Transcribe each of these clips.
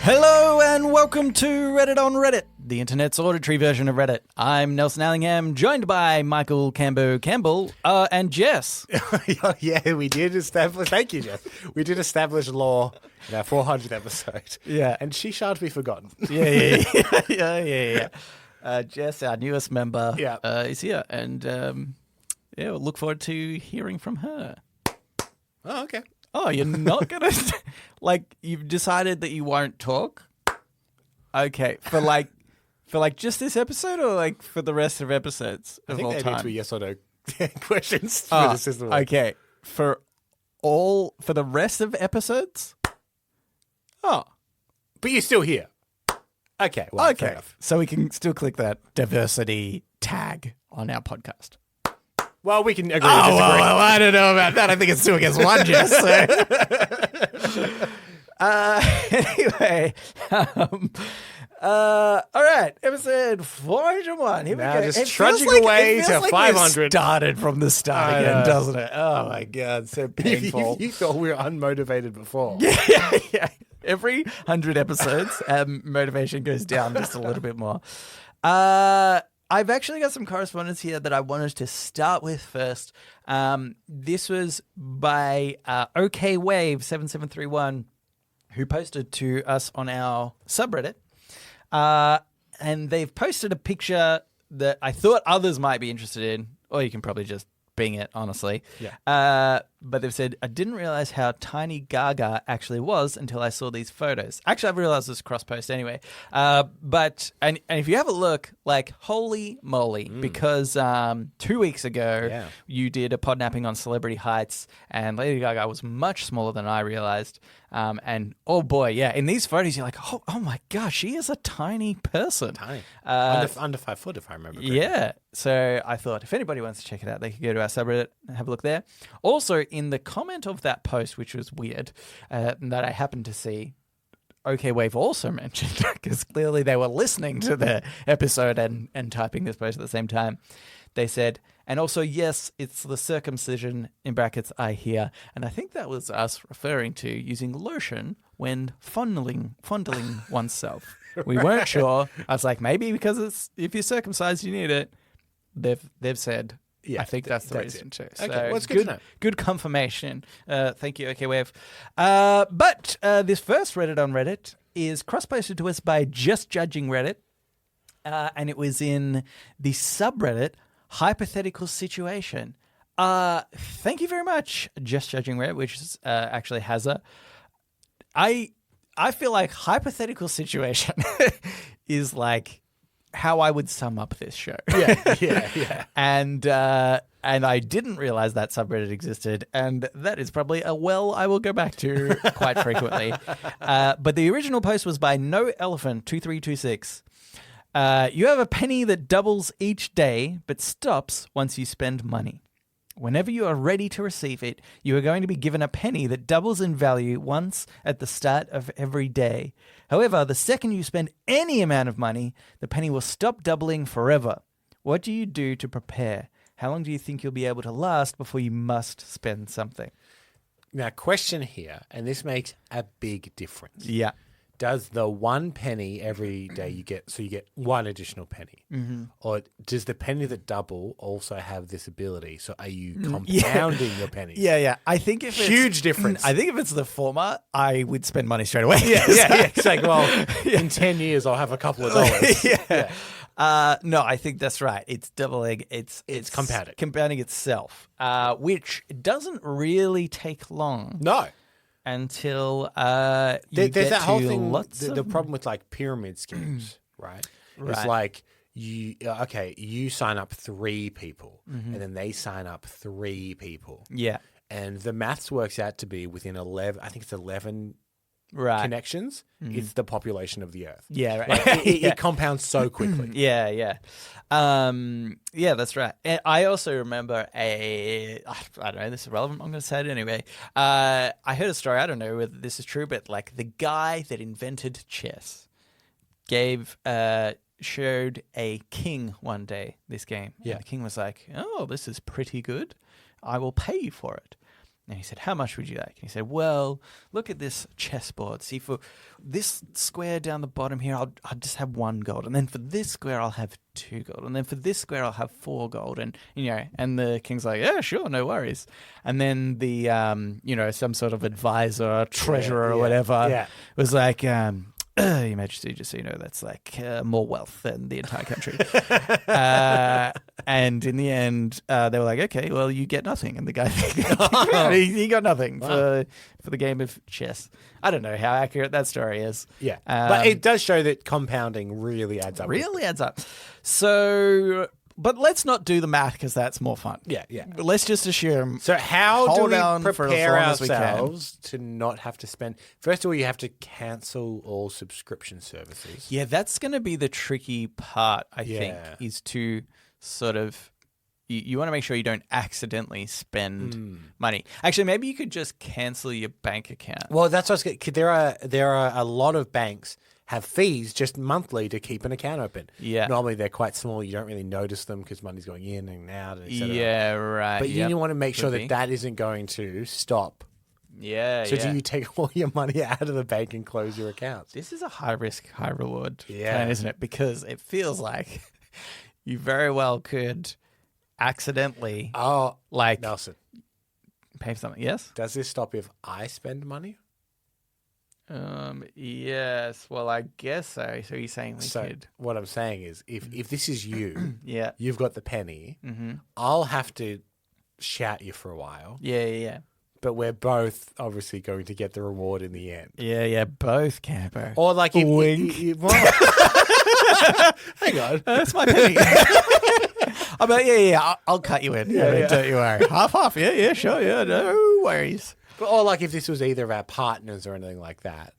Hello and welcome to Reddit on Reddit, the internet's auditory version of Reddit. I'm Nelson Allingham, joined by Michael Campbell and Jess. Yeah, we did establish. Thank you, Jess. We did establish law in our 400th episode. Yeah. And she shan't be forgotten. Yeah. Jess, our newest member, is here, and we'll look forward to hearing from her. Oh, okay. Oh, you're not gonna you've decided that you won't talk? Okay, for just this episode, or like for the rest of episodes of all I think they time? need to be yes or no questions for the system. Okay, for the rest of episodes. Oh, but you're still here. Okay. Well, fair enough. So we can still click that diversity tag on our podcast. Well, we can agree to Oh, disagree. well, I don't know about that. I think it's 2 against 1, Jess. Anyway, all right, episode 401. Here Now we go. just It trudging feels away it to feels like 500. We started from the start I again, know. doesn't it? Oh my god, so painful. You thought we were unmotivated before. Yeah. Every 100 episodes, motivation goes down just a little bit more. I've actually got some correspondence here that I wanted to start with first. This was by OKWave7731, who posted to us on our subreddit. And they've posted a picture that I thought others might be interested in, or you can probably just Bing it, honestly. Yeah. But they've said, I didn't realize how tiny Gaga actually was until I saw these photos. Actually, I've realized this cross post anyway. But if you have a look, like, holy moly, because 2 weeks ago, you did a podnapping on Celebrity Heights, and Lady Gaga was much smaller than I realized. And oh boy, in these photos, you're like, oh my gosh, she is a tiny person. Tiny. Under 5 foot, if I remember correctly. Yeah. So I thought if anybody wants to check it out, they could go to our subreddit and have a look there. Also, in the comment of that post, which was weird, that I happened to see, OK Wave also mentioned, because clearly they were listening to the episode and typing this post at the same time. They said, and also, yes, it's the circumcision, in brackets, I hear. And I think that was us referring to using lotion when fondling oneself. We weren't sure. I was like, maybe because if you're circumcised, you need it. They've said, I think that's the reason too. So okay, well, it's good to know. Good confirmation. Thank you, OK Wave. But this first Reddit on Reddit is cross-posted to us by Just Judging Reddit. And it was in the subreddit Hypothetical Situation. Thank you very much, Just Judging Reddit, which is, actually has a... I feel like Hypothetical Situation is like how I would sum up this show. Yeah. And I didn't realize that subreddit existed, and that is probably a well I will go back to quite frequently. But the original post was by No Elephant 2326. You have a penny that doubles each day, but stops once you spend money. Whenever you are ready to receive it, you are going to be given a penny that doubles in value once at the start of every day. However, the second you spend any amount of money, the penny will stop doubling forever. What do you do to prepare? How long do you think you'll be able to last before you must spend something? Now, question here, and this makes a big difference. Yeah. Does the 1 penny every day you get one additional penny? Mm-hmm. Or does the penny that double also have this ability? So are you compounding your pennies? Yeah. I think if Huge difference. I think if it's the former, I would spend money straight away. Yeah. It's like, well, in 10 years, I'll have a couple of dollars. No, I think that's right. It's doubling. It's compounding itself, which doesn't really take long. No. Until there's get that whole to thing. lots The of... problem with like pyramid schemes, right? Right. It's like you sign up 3 people, and then they sign up 3 people. Yeah, and the maths works out to be within 11. I think it's 11 connections. It's the population of the Earth. Yeah, right. Like, it compounds so quickly. Yeah, that's right. And I also remember I don't know, this is relevant, I'm going to say it anyway. I heard a story, I don't know whether this is true, but like the guy that invented chess showed a king one day this game. Yeah. And the king was like, oh, this is pretty good. I will pay you for it. And he said, how much would you like? And he said, well, look at this chessboard. See, for this square down the bottom here, I'll just have 1 gold. And then for this square, I'll have 2 gold. And then for this square, I'll have 4 gold. And, and the king's like, yeah, sure, no worries. And then the, some sort of advisor, treasurer or whatever was like, Your Majesty, just so you know, that's like more wealth than the entire country. And in the end, they were like, okay, well, you get nothing. And the guy, he got nothing for the game of chess. I don't know how accurate that story is. Yeah. But it does show that compounding really adds up. Really adds up. So, but let's not do the math because that's more fun. Yeah. Let's just assume. So how do we prepare as long ourselves to not have to spend? First of all, you have to cancel all subscription services. Yeah, that's going to be the tricky part, I think, is to sort of, you want to make sure you don't accidentally spend money. Actually, maybe you could just cancel your bank account. Well, that's what I was getting. There are a lot of banks have fees just monthly to keep an account open. Yeah. Normally they're quite small. You don't really notice them because money's going in and out, et cetera. Yeah, right. But you want to make sure that isn't going to stop. Yeah, So do you take all your money out of the bank and close your accounts? This is a high risk, high reward plan, isn't it? Because it feels like you very well could accidentally Nelson, pay for something. Yes? does this stop if I spend money? Yes. Well, I guess so. So you're saying we could. What I'm saying is if this is you, you've got the penny, I'll have to shout you for a while. Yeah. But we're both obviously going to get the reward in the end. Yeah, both camper. Or like if wink. Hang on. That's my penny. I'm like, I'll cut you in. Don't you worry. Half. Yeah, sure. Yeah, no worries. Or like if this was either of our partners or anything like that.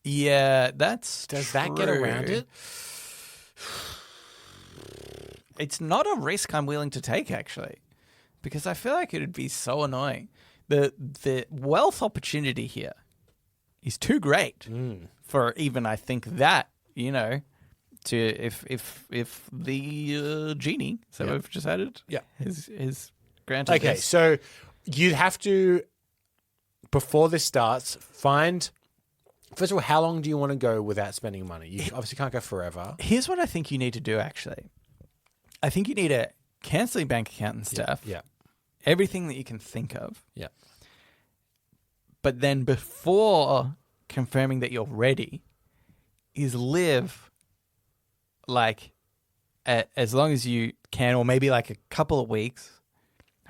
Yeah, that's Does true. that get around it? It's not a risk I'm willing to take, actually, because I feel like it would be so annoying. The wealth opportunity here is too great for even, I think, that, to if the genie, so we've just added, is granted. Okay, this. so you'd have to, before this starts, find, first of all, how long do you want to go without spending money? You obviously can't go forever. Here's what I think you need to do, actually. I think you need to cancel your bank account and stuff. Yeah. Everything that you can think of. Yeah. But then before confirming that you're ready, is live like as long as you can, or maybe like a couple of weeks,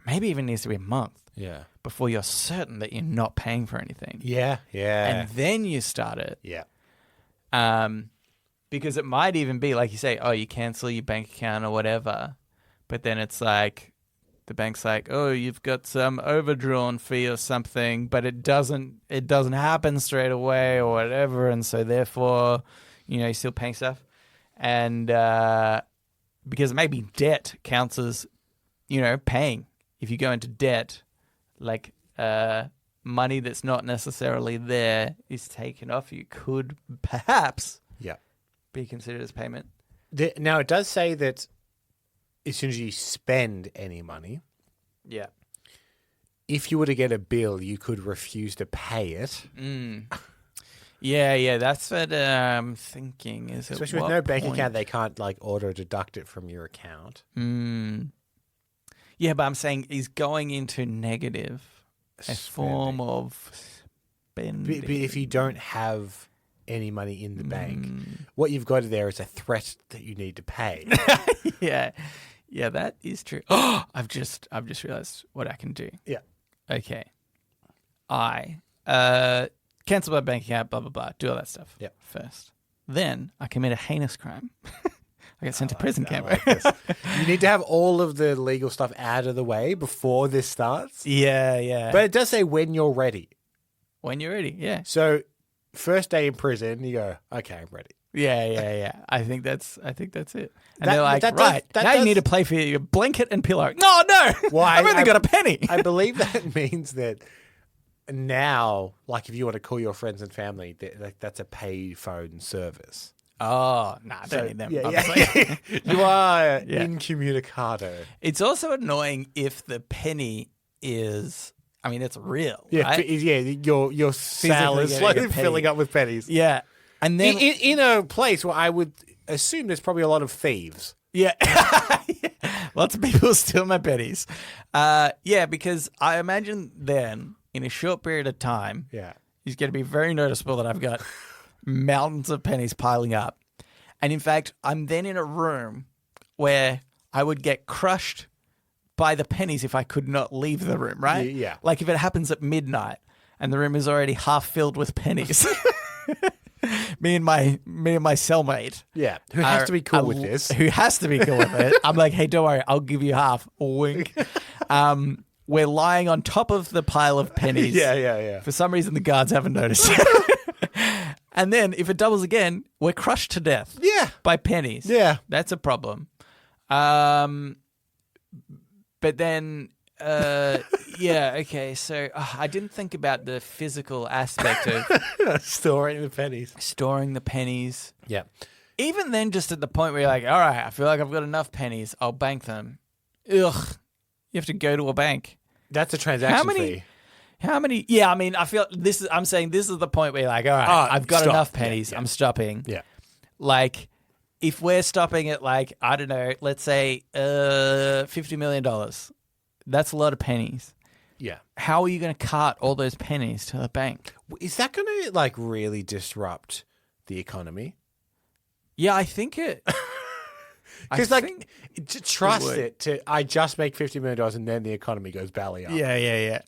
maybe even needs to be a month. Yeah. Before you're certain that you're not paying for anything. Yeah. And then you start it. Yeah. Because it might even be, like you say, you cancel your bank account or whatever, but then it's like, the bank's like, you've got some overdrawn fee or something, but it doesn't happen straight away or whatever, and so therefore, you're still paying stuff. And because maybe debt counts as, paying. If you go into debt, like money that's not necessarily there is taken off, you could perhaps be considered as payment. Now, it does say that as soon as you spend any money, if you were to get a bill, you could refuse to pay it. Yeah, that's what I'm thinking. Especially with no bank account, they can't auto deduct it from your account. Yeah, but I'm saying is going into negative a form of spending. But if you don't have any money in the bank, what you've got there is a threat that you need to pay. Yeah, that is true. I've just realized what I can do. Yeah. Okay. I cancel my bank account, blah, blah, blah, do all that stuff first. Then I commit a heinous crime. I get sent to prison camp. You need to have all of the legal stuff out of the way before this starts. Yeah. But it does say when you're ready. When you're ready, yeah. So first day in prison, you go, okay, I'm ready. Yeah. I think that's it. And they're like, now you need to pay for your blanket and pillow. No. Why? I've only got a penny. I believe that means that now, if you want to call your friends and family, that's a paid phone service. Oh, I don't need them. You are incommunicado. It's also annoying if the penny is I mean, it's real, Yeah, right? your cell is getting a slowly penny. filling up with pennies. Yeah. And then In a place where I would assume there's probably a lot of thieves. yeah. Lots of people steal my pennies. Yeah, because I imagine then in a short period of time, Yeah. it's going to be very noticeable that I've got mountains of pennies piling up. And in fact, I'm then in a room where I would get crushed by the pennies if I could not leave the room, right? Yeah. Like if it happens at midnight and the room is already half filled with pennies. Me and my cellmate. Yeah. Who has to be cool with this? Who has to be cool with it. I'm like, hey, don't worry, I'll give you half. Wink. We're lying on top of the pile of pennies. Yeah. For some reason, the guards haven't noticed. And then if it doubles again, we're crushed to death. Yeah. By pennies. Yeah. That's a problem. But then, yeah, okay. So I didn't think about the physical aspect of Storing the pennies. storing the pennies. Yeah. Even then, just at the point where you're like, all right, I feel like I've got enough pennies. I'll bank them. Ugh. You have to go to a bank. That's a transaction fee. How many? Yeah, I mean, I feel I'm saying this is the point where you're like, all right, I've got stop. enough pennies. Yeah. I'm stopping. Yeah. Like, if we're stopping at like, I don't know, let's say $50 million, that's a lot of pennies. Yeah. How are you going to cart all those pennies to the bank? Is that going to like really disrupt the economy? Yeah, I think it. Because like, to trust would. it to, I just make $50 million and then the economy goes belly up. Yeah.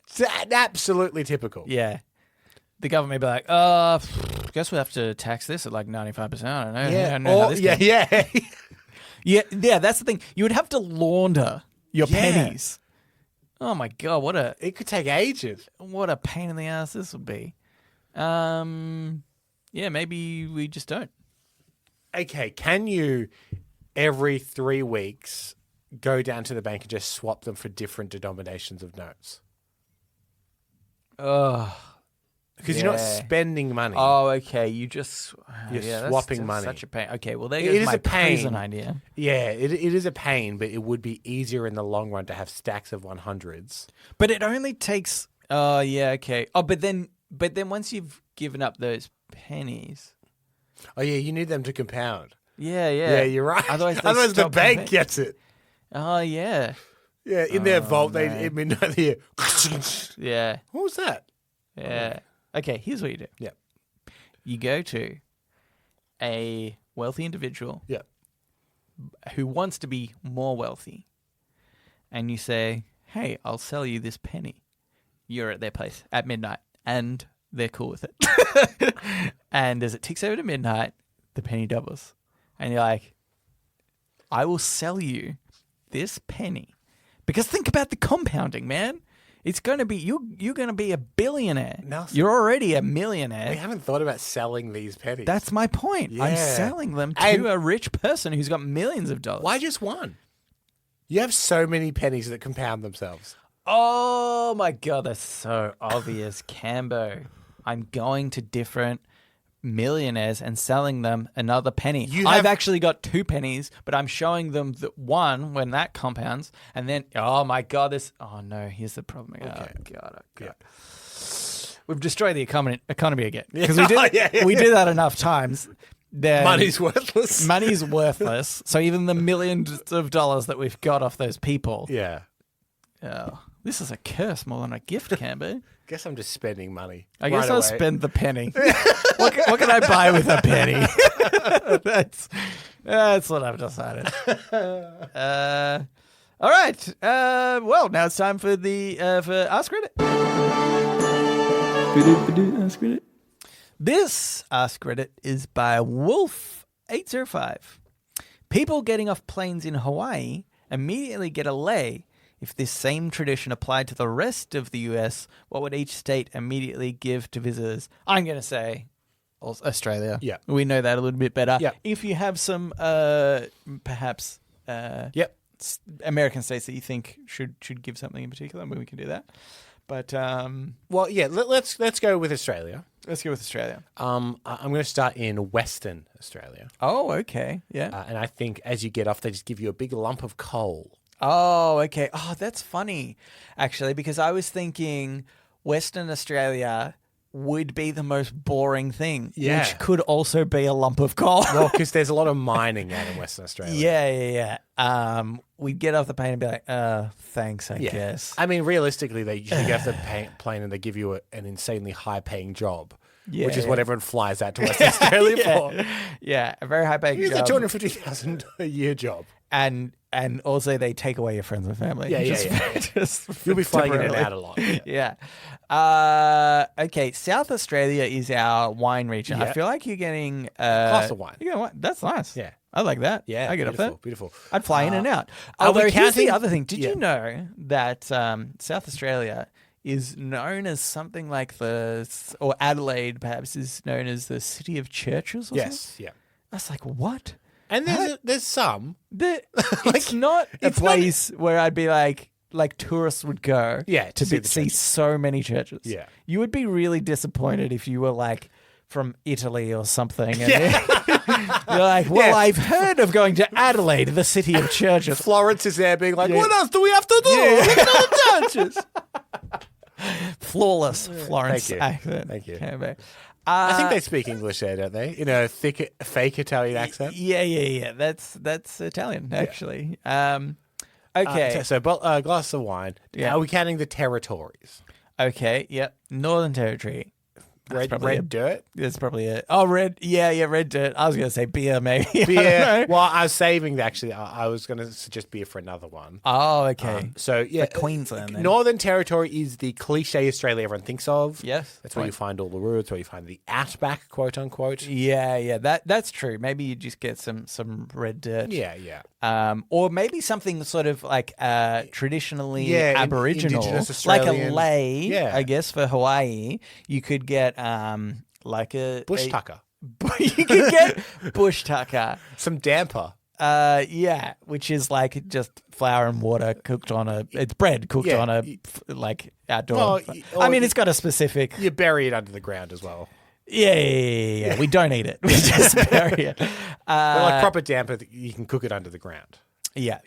It's absolutely typical. Yeah. The government may be like, guess we have to tax this at like 95%. I don't know. I don't know how this goes. Yeah. Yeah, that's the thing. You would have to launder your pennies. Oh my God, It could take ages. what a pain in the ass this would be. Yeah, maybe we just don't. Okay, can you every 3 weeks go down to the bank and just swap them for different denominations of notes? Oh. Because you're not spending money. Oh, okay. You're swapping that's money. Such a pain. Okay, well, there It goes is my a pain. prison idea. Yeah, it is a pain, but it would be easier in the long run to have stacks of 100s. But it only takes. Oh, yeah. Okay. Oh, but then once you've given up those pennies. Oh, yeah, you need them to compound. Yeah. Yeah, you're right. Otherwise the stop bank gets it. Oh, yeah. Yeah, in their vault, they at midnight here. Yeah. What was that? Yeah. Okay, here's what you do. Yeah. You go to a wealthy individual Yeah. who wants to be more wealthy, and you say, hey, I'll sell you this penny. You're at their place at midnight, and they're cool with it. And as it ticks over to midnight, the penny doubles. And you're like, I will sell you this penny. Because think about the compounding, man. It's going to be, you're going to be a billionaire. Nelson. You're already a millionaire. We haven't thought about selling these pennies. That's my point. I'm Yeah. selling them to And- a rich person who's got millions of dollars. Why just one? You have so many pennies that compound themselves. Oh my God, that's so obvious, Cambo. I'm going to different millionaires and selling them another penny. I've actually got 2 pennies, but I'm showing them the one when that compounds, and then oh my God, oh no, here's the problem. Okay. Oh God. Yeah. We've destroyed the economy again because Yeah. we did that enough times. Then Money's worthless. Money's worthless. So even the millions of dollars that we've got off those people. Yeah. Oh, this is a curse more than a gift, Cambo. Guess I'm just spending money. I guess right I'll away. spend the penny. what can I buy with a penny? That's what I've decided. All right. Well, now it's time for the for Ask Reddit. Ask Reddit. This Ask Reddit is by Wolf805. People getting off planes in Hawaii immediately get a lei. If this same tradition applied to the rest of the US, what would each state immediately give to visitors? I'm going to say Australia. Yeah. We know that a little bit better. Yeah. If you have some perhaps Yep. American states that you think should give something in particular, we can do that. But Well, yeah. Let's go with Australia. let's go with Australia. I'm going to start in Western Australia, Oh, okay. Yeah. and I think as you get off, they just give you a big lump of coal. Oh, okay. Oh, that's funny, actually, because I was thinking Western Australia would be the most boring thing, Yeah. which could also be a lump of coal. Well, because there's a lot of mining out in Western Australia. Yeah. We'd get off the plane and be like, thanks, I guess. I mean, realistically, you get off the plane and they give you an insanely high-paying job, which is what everyone flies out to Western Australia for. Yeah, a very high-paying job. It's a $250,000 a year job. And also they take away your friends and family. Just You'll be flying in and temporarily. out a lot. Yeah. Okay, South Australia is our wine region. Yeah. I feel like you're getting Glass of wine. You know what? That's nice. Yeah. I like that. Yeah, I get up there. beautiful. I'd fly in and out. are Although we here's the counting- other thing. Did Yeah. you know that South Australia is known as something like or Adelaide perhaps is known as the city of churches or something? Yes, yeah. I was like, what? And there's some. It's not a place where I'd be like tourists would go to see the see churches. so many churches. Yeah. You would be really disappointed if you were like from Italy or something. And you're like, well, Yeah. I've heard of going to Adelaide, the city of churches. Florence is there being like, what else do we have to do? Look at all the churches. Flawless Florence Thank you. accent. Thank you. Okay, I think they speak English there, don't they? In a thick, fake Italian accent. Yeah. That's Italian, actually. Okay. So, glass of wine. Yeah. Are we counting the territories? Okay. Yep. Northern Territory. Red dirt? That's probably it. Oh, red. Yeah, red dirt. I was going to say beer, maybe. I don't Beer. know. Well, I was saving, actually. I was going to suggest beer for another one. Oh, okay. So, yeah. Queensland, then. Northern Territory is the cliche Australia everyone thinks of. Yes. That's where you find all the roots, where you find the outback, quote unquote. Yeah. That's true. Maybe you just get some red dirt. Yeah. Or maybe something sort of like traditionally Yeah, Aboriginal, Indigenous like a Australian. lei. Yeah. I guess for Hawaii, you could get like a Bush tucker. You could get bush tucker. Some damper. Yeah, which is like just flour and water cooked on it's bread cooked Yeah. on like outdoor. Well, I mean, or- it's got a specific. You bury it under the ground as well. Yeah. We don't eat it. We just bury it. But like proper damper, you can cook it under the ground. Yeah.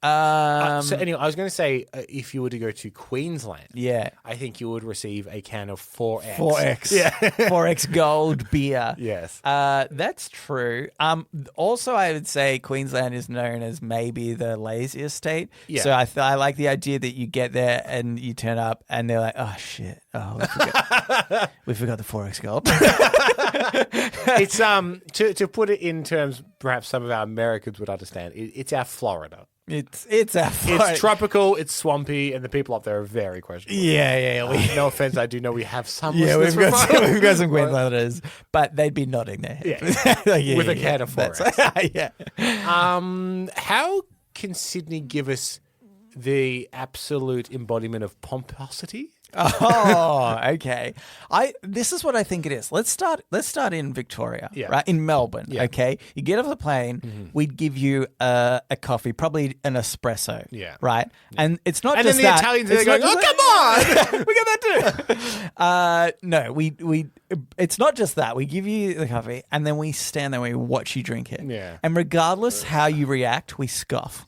So anyway, I was going to say, if you were to go to Queensland, Yeah. I think you would receive a can of 4X. 4X. Yeah. 4X gold beer. Yes. That's true. Also, I would say Queensland is known as maybe the laziest state. Yeah. So I like the idea that you get there and you turn up and they're like, oh, shit. Oh, we forgot the 4X gold. It's to put it in terms perhaps some of our Americans would understand. It's our Florida. It's It's tropical, it's swampy, and the people up there are very questionable. Yeah. No offense, I do know we have some. Yeah, listeners we've got some Queenslanders, but they'd be nodding their head. With a can of 4X. Yeah. How can Sydney give us the absolute embodiment of pomposity? Oh, okay. This is what I think it is. Let's start in Victoria, Yeah. right? In Melbourne, Yeah. okay? You get off the plane, we'd give you a coffee, probably an espresso, Yeah. right? And it's not And just then the that. Italians It's are going, not oh, just come on! we got that too. No, we it's not just that. We give you the coffee and then we stand there and we watch you drink it. Yeah. And regardless how you react, we scoff.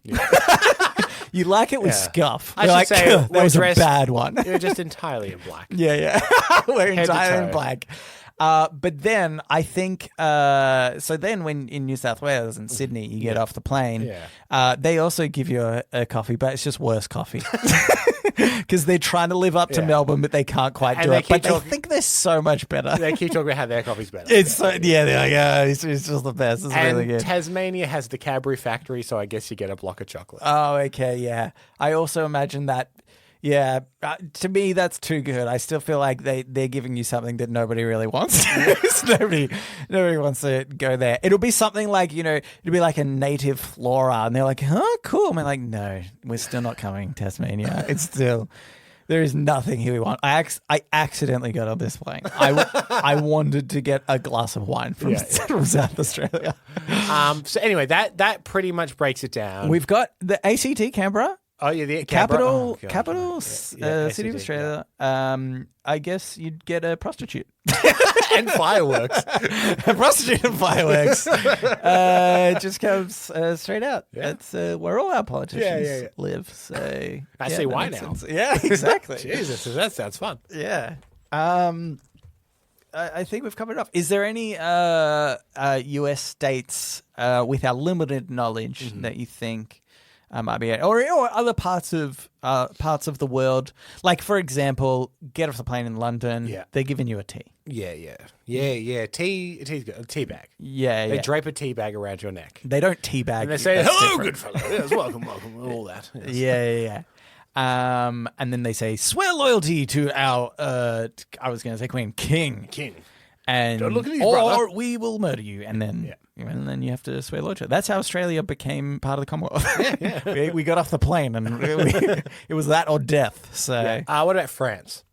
You like it, we Yeah. scuff. I We're should like, say, that was dressed- a bad one. You're just entirely in black. Yeah. We're Head to entirely in toe. black. But then I think, so then when in New South Wales and Sydney, you get off the plane, they also give you a coffee, but it's just worse coffie. Because they're trying to live up to Yeah. Melbourne, but they can't quite And do they it. But keep they talking- think they're so much better. They keep talking about how their coffee's better. It's so, yeah, they're like, it's just the best. It's and really good. Tasmania has the Cadbury factory, so I guess you get a block of chocolate. Oh, okay, yeah. I also imagine that. Yeah, to me that's too good. I still feel like they're giving you something that nobody really wants. nobody wants to go there. It'll be something like, it'll be like a native flora, and they're like, "Huh, cool." I'm like, "No, we're still not coming, Tasmania. It's still there is nothing here we want." I accidentally got on this plane. I wanted to get a glass of wine from South Australia. So anyway, that pretty much breaks it down. We've got the ACT Canberra. Oh, yeah, the capital God. capital city of SCD, Australia. I guess you'd get a prostitute. and fireworks. A prostitute and fireworks. It just comes straight out. Yeah. That's where all our politicians Yeah. live. So I see that why makes now. sense. Yeah, exactly. Jesus, that sounds fun. Yeah. I think we've covered it off. Is there any US states with our limited knowledge that you think might be it? Or other parts of the world? Like, for example, get off the plane in London. Yeah. They're giving you a tea. Yeah. Tea's good. A tea bag. Yeah, They yeah. drape a tea bag around your neck. They don't teabag. And they you. say, That's hello, different. good fellow. Yes, welcome, all that. Yes. Yeah. And then they say, swear loyalty to our, I was going to say Queen, King. And, Don't look at these, or brother. we will murder you. And then you have to swear loyalty. That's how Australia became part of the Commonwealth. we got off the plane and it was that or death. So What about France?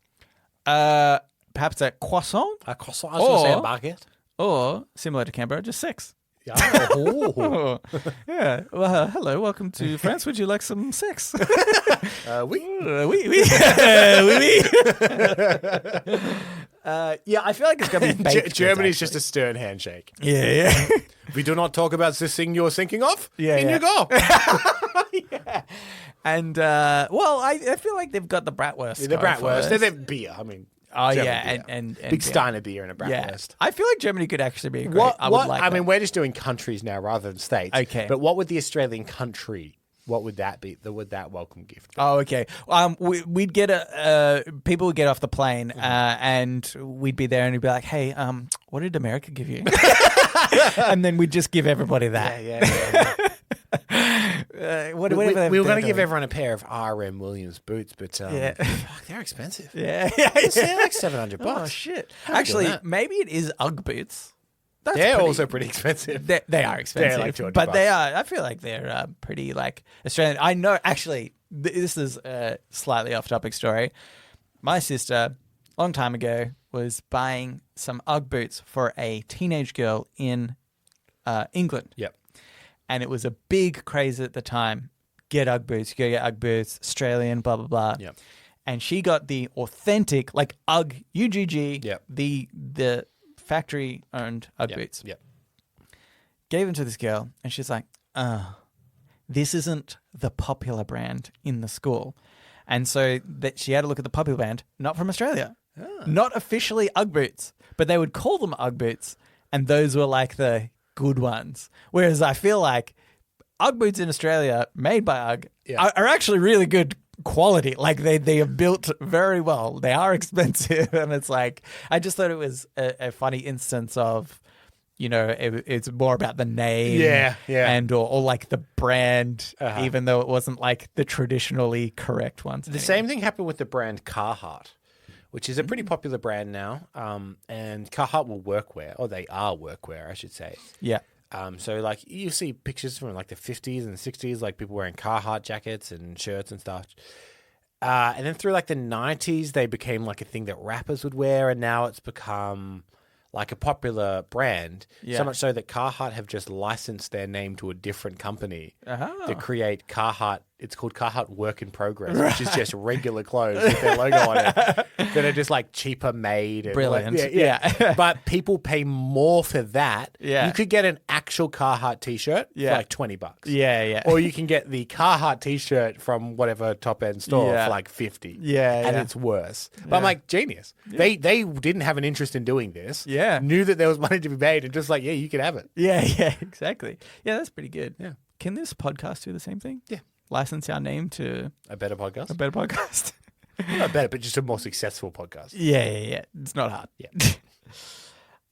perhaps a croissant A croissant. I was going to say a baguette. or similar to Canberra, just sex. Yeah. Oh. Yeah. Well, hello. Welcome to France. Would you like some sex? Oui. Oui. Yeah, I feel like it's going to be baked Germany's goods, just a stern handshake. actually. Yeah. We do not talk about this thing you're thinking of. Yeah, In yeah. you go. And, well, I feel like they've got the bratwurst. The going for bratwurst. us. They're beer. I mean, Oh, German yeah. beer. And Big beer. stein of beer and a Yeah. bratwurst. I feel like Germany could actually be great. I would like I that. mean, we're just doing countries now rather than states. Okay. But what would the Australian country, what would that be? Would that welcome gift be? Oh, okay. We'd get people would get off the plane, and we'd be there, and we'd be like, "Hey, what did America give you?" And then we'd just give everybody that. Yeah. Whatever we were they're going to give doing. everyone a pair of R.M. Williams boots, but fuck, they're expensive. Yeah. They're like $700. Oh shit! How are you doing Actually, that? maybe it is UGG boots. That's They're pretty- also pretty expensive. They are expensive, like $200 but they are. I feel like they're pretty like Australian. I know. Actually, this is a slightly off-topic story. My sister, a long time ago, was buying some UGG boots for a teenage girl in England. Yep. And it was a big craze at the time. Get UGG boots. You go get UGG boots. Australian, blah, blah, blah. Yep. And she got the authentic, like UGG, UGG, Yep. the factory-owned UGG boots. Yep. Gave them to this girl, and she's like, this isn't the popular brand in the school. And so that she had to look at the popular brand, not from Australia. Not officially UGG boots, but they would call them UGG boots, and those were like the good ones. Whereas I feel like UGG boots in Australia, made by UGG, are actually really good quality. Like they are built very well. They are expensive, and it's like I just thought it was a funny instance of, you know, it's more about the name, Yeah. and or like the brand, even though it wasn't like the traditionally correct ones. The same thing happened with the brand Carhartt, which is a pretty popular brand now. And Carhartt will workwear, or they are workwear, I should say. Yeah. So like you see pictures from like the 50s and 60s, like people wearing Carhartt jackets and shirts and stuff. And then through like the 90s, they became like a thing that rappers would wear, and now it's become like a popular brand. Yeah. So much so that Carhartt have just licensed their name to a different company to create Carhartt. It's called Carhartt Work in Progress, which is just regular clothes with their logo on it that are just like cheaper made. And Brilliant. Like, Yeah. But people pay more for that. Yeah. You could get an actual Carhartt t-shirt for like $20. Yeah. Or you can get the Carhartt t-shirt from whatever top end store Yeah. for like $50. Yeah, And yeah. it's worse. But I'm like, genius. They didn't have an interest in doing this. Yeah. Knew that there was money to be made and just like, yeah, you can have it. Yeah, exactly. Yeah, that's pretty good. Yeah. Can this podcast do the same thing? Yeah. License our name to A better podcast? a better podcast? Not better, but just a more successful podcast. Yeah. It's not hard. Yeah.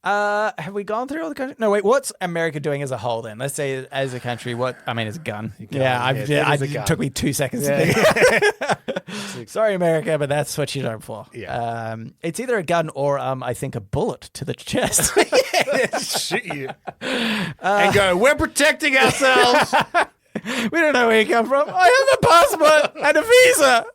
Have we gone through all the countries? No, wait. What's America doing as a whole then? Let's say as a country. As a gun. It took me 2 seconds to think. Sorry, America, but that's what you're known for. Yeah. It's either a gun or I think a bullet to the chest. Shoot you. And go, we're protecting ourselves. We don't know where you come from. I have a passport and a visa.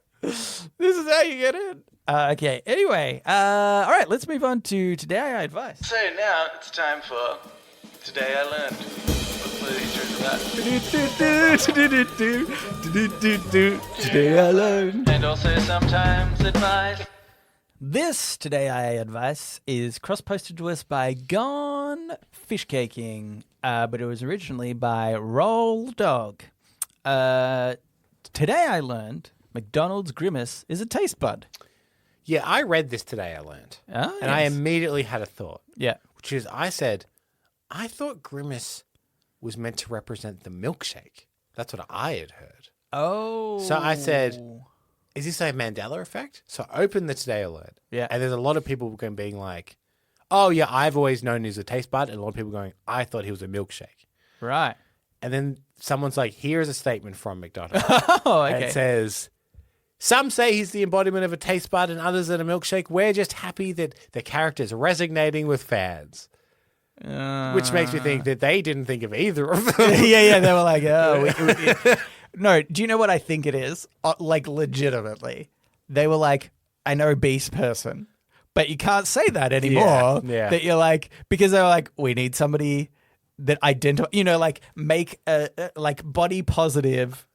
This is how you get in. Okay. Anyway, all right. Let's move on to Today I Advice. So now it's time for Today I learned. Today I learned. And also sometimes advice. This Today I Advice is cross-posted to us by Gone Fishcaking, but it was originally by Roll Dog. Today I learned McDonald's Grimace is a taste bud. Yeah, I read this today, I learned. Oh, and I immediately had a thought. Yeah. Which is, I thought Grimace was meant to represent the milkshake. That's what I had heard. Oh. So I said, is this a Mandela effect? So I opened the Today Alert. Yeah. And there's a lot of people being like, oh, yeah, I've always known he's a taste bud. And a lot of people going, I thought he was a milkshake. Right. And then someone's like, here's a statement from McDonald's. Oh, okay. And it says, some say he's the embodiment of a taste bud and others that a milkshake. We're just happy that the character's resonating with fans. Which makes me think that they didn't think of either of them. Yeah. They were like, oh. No, do you know what I think it is? Like, legitimately. They were like, an obese person. But you can't say that anymore. Yeah. That you're like, because they were like, we need somebody that make a like body positive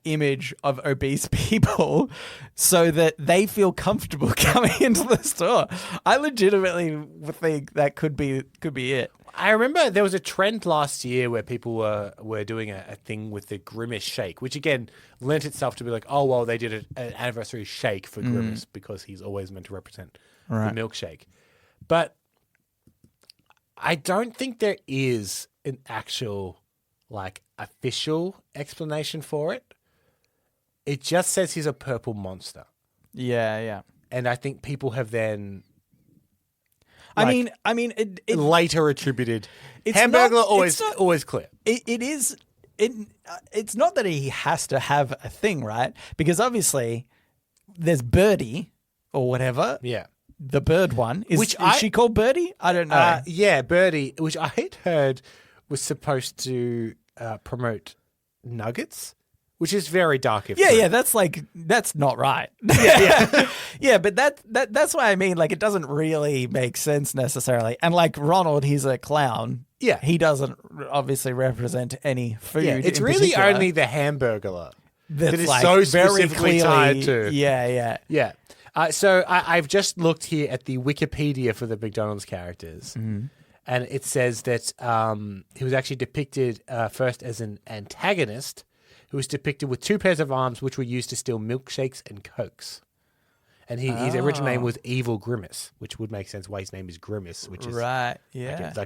image of obese people so that they feel comfortable coming into the store. I legitimately think that could be it. I remember there was a trend last year where people were doing a thing with the Grimace shake, which again lent itself to be like, oh, well, they did an anniversary shake for Grimace because he's always meant to represent the milkshake. But I don't think there is an actual like official explanation for it. It just says he's a purple monster. Yeah. And I think people have then I mean, it later attributed it's Hamburglar not- always clear. it is it's not that he has to have a thing, right? Because obviously there's Birdie or whatever. Yeah. The bird one. Is I- she called Birdie? I don't know. Yeah, Birdie, which I had heard was supposed to promote nuggets, which is very dark. Yeah, that's not right. Yeah, but that's why I mean, like, it doesn't really make sense necessarily. And like Ronald, he's a clown. Yeah. He doesn't obviously represent any food. Yeah, it's in really particular only the Hamburglar that's that is like so very specifically tied to. Yeah. Yeah. So I've just looked here at the Wikipedia for the McDonald's characters. Mm-hmm. And it says that he was actually depicted first as an antagonist who was depicted with two pairs of arms which were used to steal milkshakes and Cokes. And his original name was Evil Grimace, which would make sense why his name is Grimace, which is like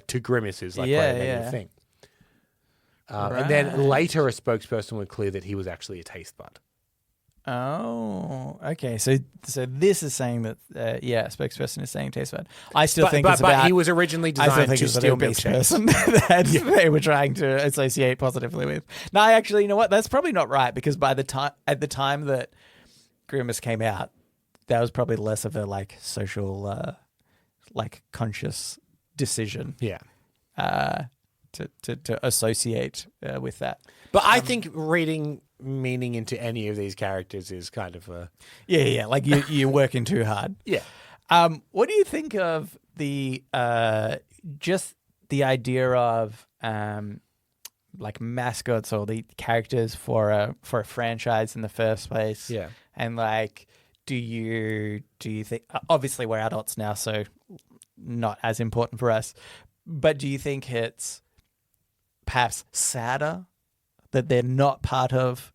two grimaces, like quite a negative thing. And then later a spokesperson would clear that he was actually a taste bud. Oh, okay. So this is saying that, a spokesperson is saying taste bud. I still think it's about... But he was originally designed to steal milkshakes. Person that they were trying to associate positively with. No, actually, you know what? That's probably not right because at the time that Grimace came out, that was probably less of a like social, like conscious decision. Yeah. To associate with that. But I think reading meaning into any of these characters is kind of a... Yeah, like you're working too hard. Yeah. What do you think of the just the idea of like mascots or the characters for a franchise in the first place? Yeah. And like, do you think, obviously we're adults now, so not as important for us, but do you think it's perhaps sadder that they're not part of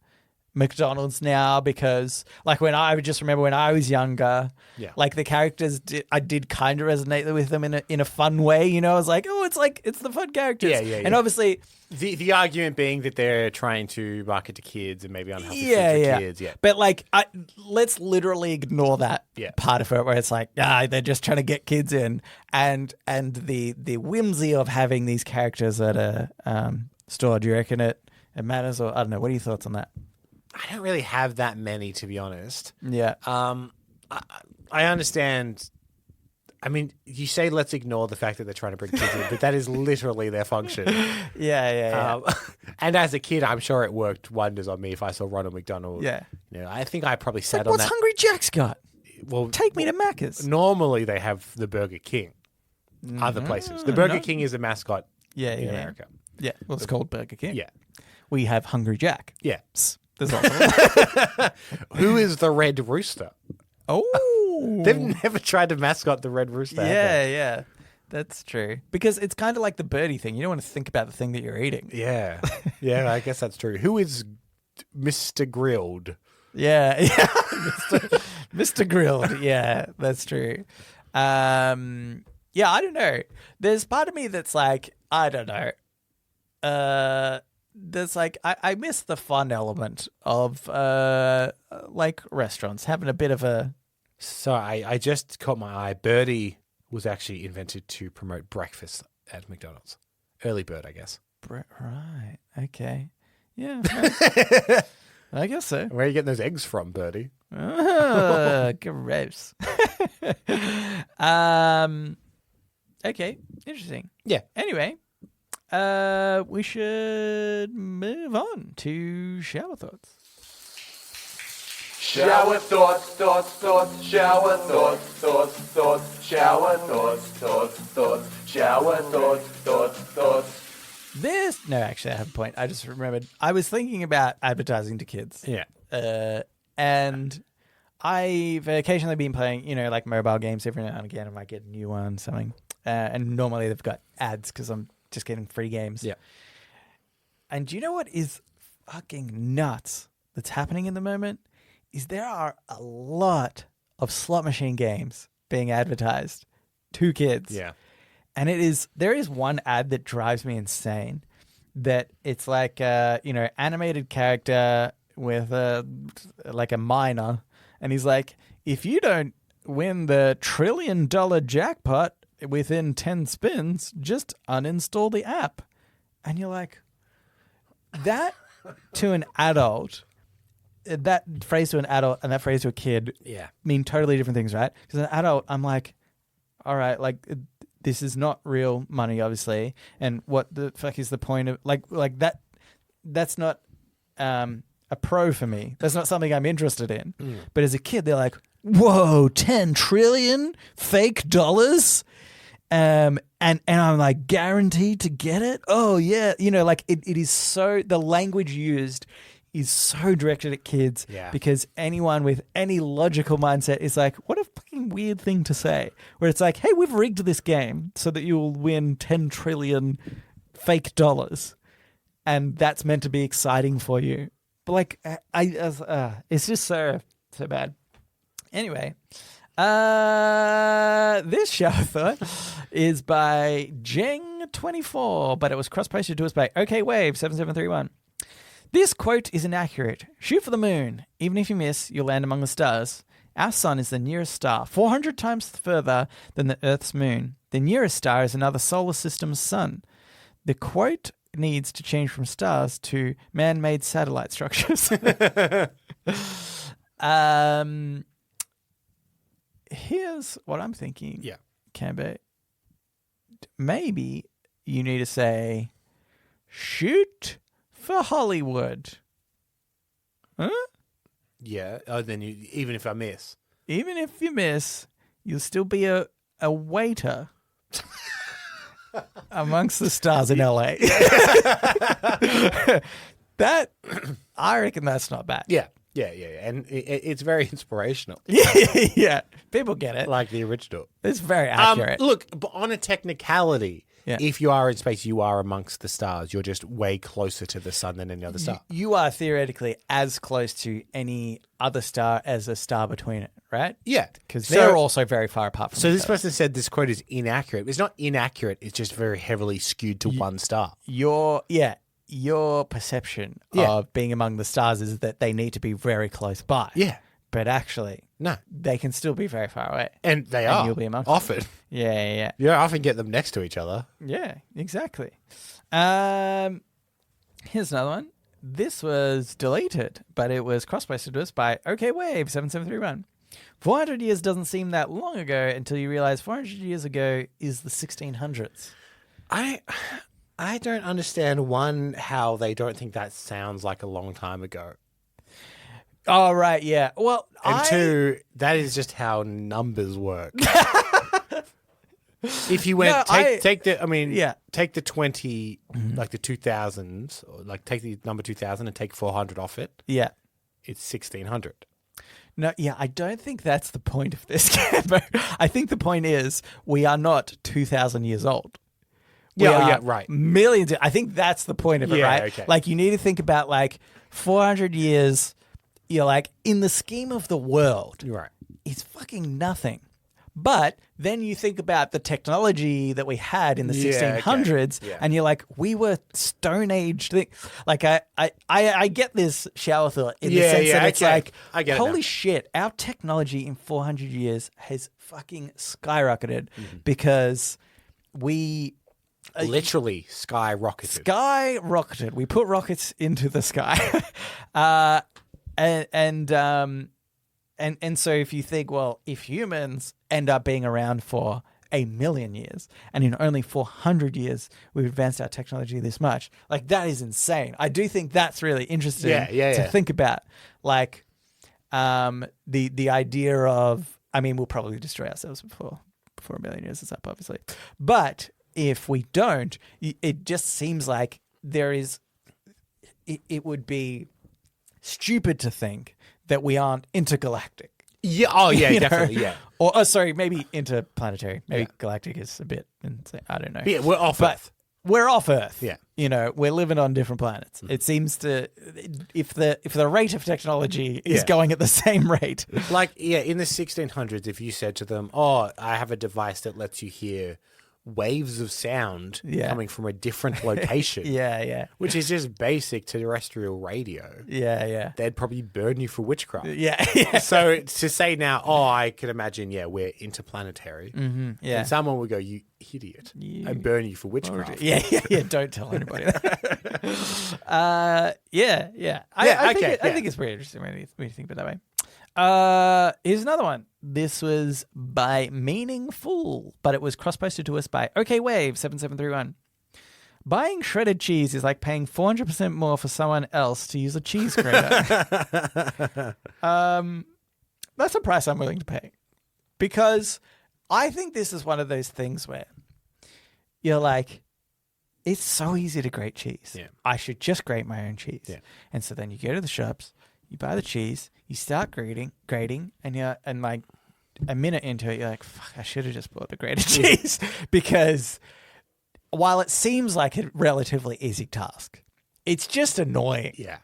McDonald's now? Because like when I just remember when I was younger, like the characters I did kind of resonate with them in a fun way, you know. I was like, oh, it's the fun characters. Yeah. And obviously the argument being that they're trying to market to kids and maybe unhealthy food for kids. Yeah. But like let's literally ignore that part of it where it's like, they're just trying to get kids in, and the whimsy of having these characters at a store. Do you reckon it matters, or I don't know? What are your thoughts on that? I don't really have that many, to be honest. Yeah. I understand. I mean, you say let's ignore the fact that they're trying to bring kids in, but that is literally their function. Yeah. And as a kid, I'm sure it worked wonders on me if I saw Ronald McDonald. Yeah. You know, I think I probably sat on what's that. Hungry Jack's got? Well, take me to Macca's. Normally, they have the Burger King. Other places. The Burger King is a mascot Yeah, in yeah. America. Yeah. Well, it's called Burger King. Yeah. We have Hungry Jack. Yeah. Psst, there's also Who is the Red Rooster? Oh. They've never tried to mascot the Red Rooster. have Yeah, they? yeah. That's true. Because it's kind of like the birdie thing. You don't want to think about the thing that you're eating. Yeah. Yeah, I guess that's true. Who is Mr. Grilled? Yeah, yeah. Mr. Grilled. Yeah, that's true. Yeah, I don't know. There's part of me that's like, I don't know. There's like, I miss the fun element of like restaurants having a bit of a. So I just caught my eye. Birdie was actually invented to promote breakfast at McDonald's. Early bird, I guess. Right. Okay. Yeah. I guess so. Where are you getting those eggs from, Birdie? Gross. Okay. Interesting. Yeah. Anyway, we should move on to shower thoughts. Shower thoughts, thoughts, thoughts, shower thoughts, thoughts, thoughts, shower thoughts, thoughts, thoughts, shower thoughts, thoughts, thoughts. No, actually, I have a point. I just remembered. I was thinking about advertising to kids. Yeah. And I've occasionally been playing, like mobile games every now and again. I might get a new one, something. And normally they've got ads because I'm just getting free games. Yeah. And do you know what is fucking nuts that's happening in the moment? Is there are a lot of slot machine games being advertised to kids. Yeah. And there is one ad that drives me insane. That it's like animated character with a miner, and he's like, if you don't win the $1 trillion jackpot within 10 spins, just uninstall the app. And you're like, that to an adult, that phrase to an adult and that phrase to a kid mean totally different things, right? Because an adult, I'm like, all right, like this is not real money, obviously. And what the fuck is the point of like that? That's not a pro for me. That's not something I'm interested in. But as a kid, they're like, whoa, 10 trillion fake dollars? And I'm like, guaranteed to get it? Oh, yeah. It is so, the language used is so directed at kids because anyone with any logical mindset is like, what a fucking weird thing to say. Where it's like, hey, we've rigged this game so that you'll win 10 trillion fake dollars. And that's meant to be exciting for you. But like, it's just so bad. Anyway, this shower thought is by Jeng24, but it was cross-posted to us by OKWave7731. This quote is inaccurate. Shoot for the moon. Even if you miss, you'll land among the stars. Our sun is the nearest star, 400 times further than the Earth's moon. The nearest star is another solar system's sun. The quote needs to change from stars to man-made satellite structures. Here's what I'm thinking. Yeah. Camber. Maybe you need to say, shoot for Hollywood. Huh? Yeah. Oh, then even if I miss. Even if you miss, you'll still be a waiter amongst the stars in LA. That, I reckon that's not bad. Yeah. Yeah. And it's very inspirational. Yeah. People get it. Like the original. It's very accurate. Look, but on a technicality, Yeah. if you are in space, you are amongst the stars. You're just way closer to the sun than any other star. You are theoretically as close to any other star as a star between it, right? Yeah. Because they're also very far apart from So each this other. person said this quote is inaccurate. It's not inaccurate. It's just very heavily skewed to one star. Your perception of being among the stars is that they need to be very close by. Yeah. But actually, No. they can still be very far away. And they And are. you'll be amongst often. Yeah. You often get them next to each other. Yeah, exactly. Here's another one. This was deleted, but it was cross-posted to us by OKWave7731. 400 years doesn't seem that long ago until you realize 400 years ago is the 1600s. I don't understand, one, how they don't think that sounds like a long time ago. Oh, right, yeah. Well, And two, that is just how numbers work. If you went, take the 20, like the 2000s, or like take the number 2000 and take 400 off it, Yeah. it's 1600. No, yeah, I don't think that's the point of this game. I think the point is we are not 2,000 years old. We are right. Millions. I think that's the point of it, right? Okay. Like you need to think about like 400 years, you're like in the scheme of the world, Right. it's fucking nothing. But then you think about the technology that we had in the 1600s, and you're like, we were Stone Age. Like, I get this shower thought in the sense that it's like, I get holy shit, our technology in 400 years has fucking skyrocketed because we Literally skyrocketed. skyrocketed. We put rockets into the sky, and so if you think, well, if humans end up being around for 1,000,000 years, and in only 400 years we've advanced our technology this much, like that is insane. I do think that's really interesting to think about. Like, the idea of, I mean, we'll probably destroy ourselves before 1,000,000 years is up, obviously, but if we don't, it just seems like it would be stupid to think that we aren't intergalactic. Yeah. Oh, yeah, You know? definitely. Yeah. Or, sorry, maybe interplanetary. Maybe galactic is a bit insane. I don't know. Yeah, we're off Earth. We're off Earth. Yeah. You know, we're living on different planets. It seems to, if the rate of technology is going at the same rate. Like, in the 1600s, if you said to them, oh, I have a device that lets you hear waves of sound coming from a different location. Yeah. Which is just basic terrestrial radio. Yeah. They'd probably burn you for witchcraft. Yeah. So to say now, I could imagine, we're interplanetary. Mm-hmm. Yeah. And someone would go, you idiot. I burn you for witchcraft. Yeah. Don't tell anybody that. I think it's pretty interesting when you think of it that way. Here's another one. This was by Meaningful, but it was cross-posted to us by OKWave7731. Buying shredded cheese is like paying 400% more for someone else to use a cheese grater. That's a price I'm willing to pay. Because I think this is one of those things where you're like, it's so easy to grate cheese. Yeah. I should just grate my own cheese. Yeah. And so then you go to the shops, you buy the cheese, you start grating, and like a minute into it, you're like, fuck, I should have just bought the grated cheese. Because while it seems like a relatively easy task, it's just annoying. Yeah.